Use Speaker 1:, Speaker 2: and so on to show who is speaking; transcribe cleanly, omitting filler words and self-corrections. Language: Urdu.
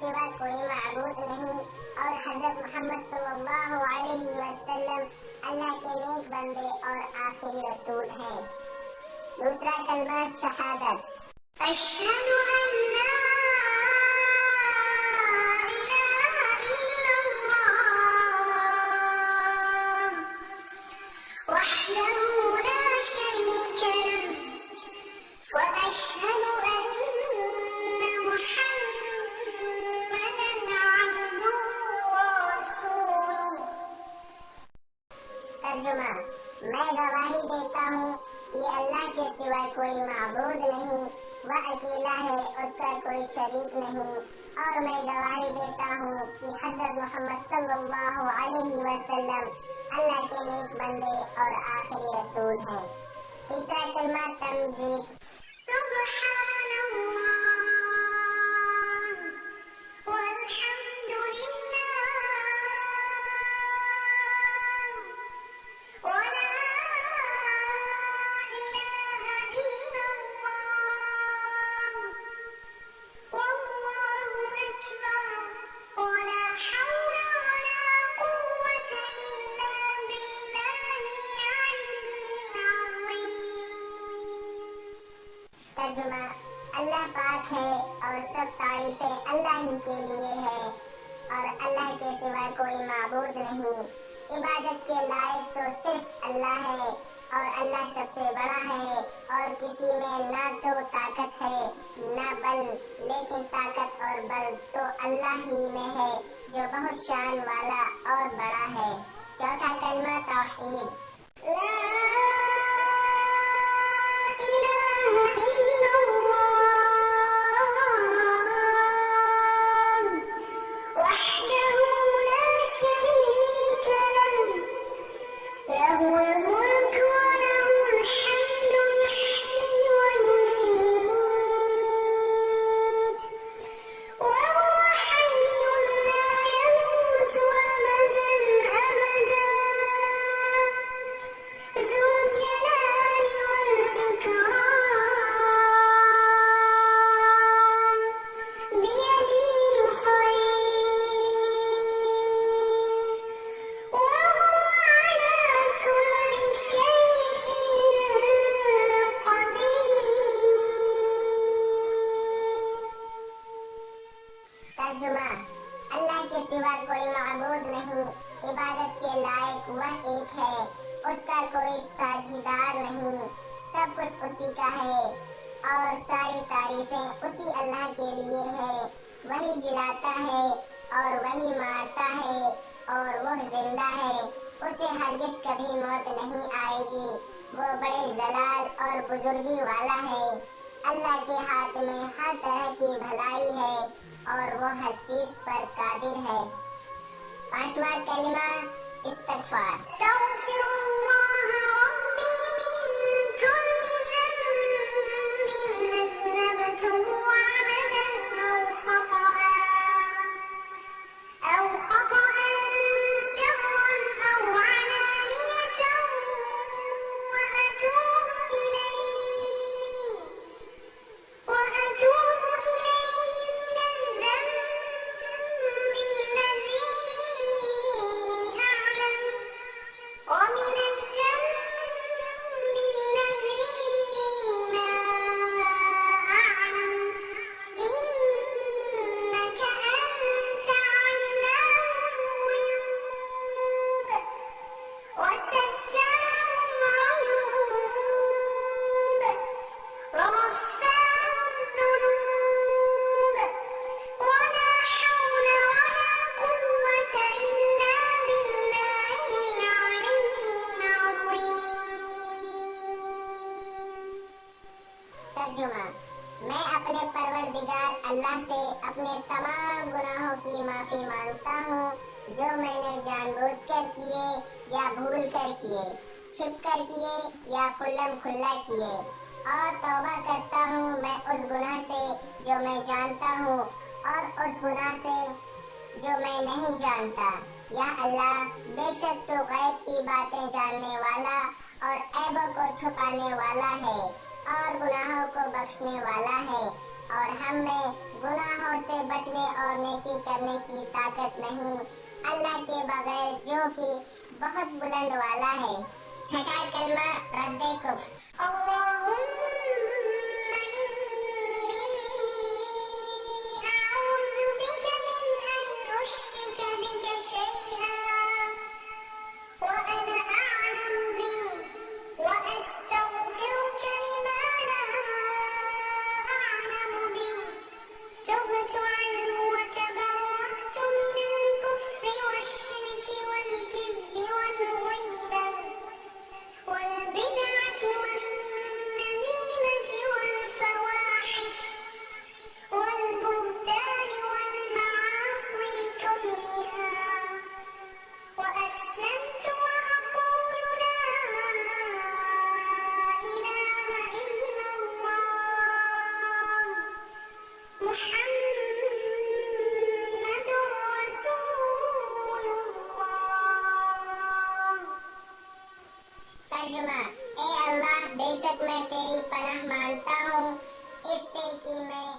Speaker 1: سوا کوئی معبود نہیں اور حضرت محمد صلی اللہ علیہ وسلم اللہ کے نیک بندے اور آخری رسول ہیں۔ دوسرا کلمہ شہادت، اشہد ان لا الہ الا اللہ وحدہ لا شریک لہ واشہد ان محمدا عبدہ ورسولہ۔ ترجمہ، میں گواہی دیتا ہوں کہ اللہ کے سوا کوئی معبود نہیں، وہ اکیلا ہے، اس کا کوئی شریک نہیں، اور میں گواہی دیتا ہوں کہ حضرت محمد صلی اللہ علیہ وسلم اللہ کے نیک بندے اور آخری رسول ہیں۔ تیسرا کلمہ تمجید، سبحان اللہ والحمد للہ ولا الہ الا اللہ واللہ اکبر ولا حول ولا قوة الا باللہ العلی العظیم۔ ترجمہ، اللہ پاک ہے اور سب تعریفیں اللہ ہی کے لیے ہے اور اللہ کے سوا کوئی معبود نہیں، عبادت کے لائق تو صرف اللہ ہے اور اللہ سب سے بڑا ہے اور کسی میں نہ تو طاقت ہے نہ بل، لیکن طاقت اور بل تو اللہ ہی میں ہے جو بہت شان والا اور بڑا ہے۔ چوتھا کلمہ توحید، لا الہ الا اللہ وحدہ لا شریک لہ لہ الملک ولہ الحمد یحیی ویمیت وهو حی لا يموت أبدا أبدا ذو الجلال والإكرام بيده الخير وهو على كل شيء قدیر۔ ترجمہ، اللہ کے سوا کوئی معبود نہیں، عبادت کے لائق وہ ایک ہے، اس کا کوئی ساجھیدار نہیں، سب کچھ اسی کا ہے اور ساری تعریفیں اسی اللہ کے لیے ہے۔ وہی جلاتا ہے اور وہی مارتا ہے اور وہ زندہ ہے، اسے ہرگز کبھی موت نہیں آئے گی، وہ بڑے جلال اور بزرگی والا ہے۔ اللہ کے ہاتھ میں ہر طرح کی بھلائی ہے اور وہ ہر چیز پر قادر ہے۔ پانچواں کلمہ استغفار، استغفر اللہ ربی من کل ذنب اذنبته عمدا أو خطأ سرا أو علانية وأتوب إليه من الذنب الذي أعلم ومن الذنب الذي لا أعلم إنك أنت علام الغيوب وتستر العيوب وغفار الذنوب ولا حول ولا قوة إلا بالله العلي العظيم۔ ترجمہ، میں اپنے پروردگار اللہ سے اپنے تمام گناہوں کی معافی مانگتا ہوں جو میں نے جان بوجھ کر کیے یا بھول کر کیے، چھپ کر کیے یا کھلم کھلا کیے، اور توبہ کرتا ہوں میں اس گناہ سے جو میں جانتا ہوں اور اس گناہ سے جو میں نہیں جانتا۔ یا اللہ، بے شک تو غیب کی باتیں جاننے والا اور عیبوں کو چھپانے والا ہے اور گناہوں کو بخشنے والا ہے۔ اور ہم میں گناہوں سے بچنے اور نیکی کرنے کی طاقت نہیں، اللہ کے بغیر، جو کہ بہت بلند والا ہے۔ چھٹا کلمہ رد کفر۔ ترجمہ: اے اللہ، بے شک میں تیری پناہ مانگتا ہوں اس سے کہ میں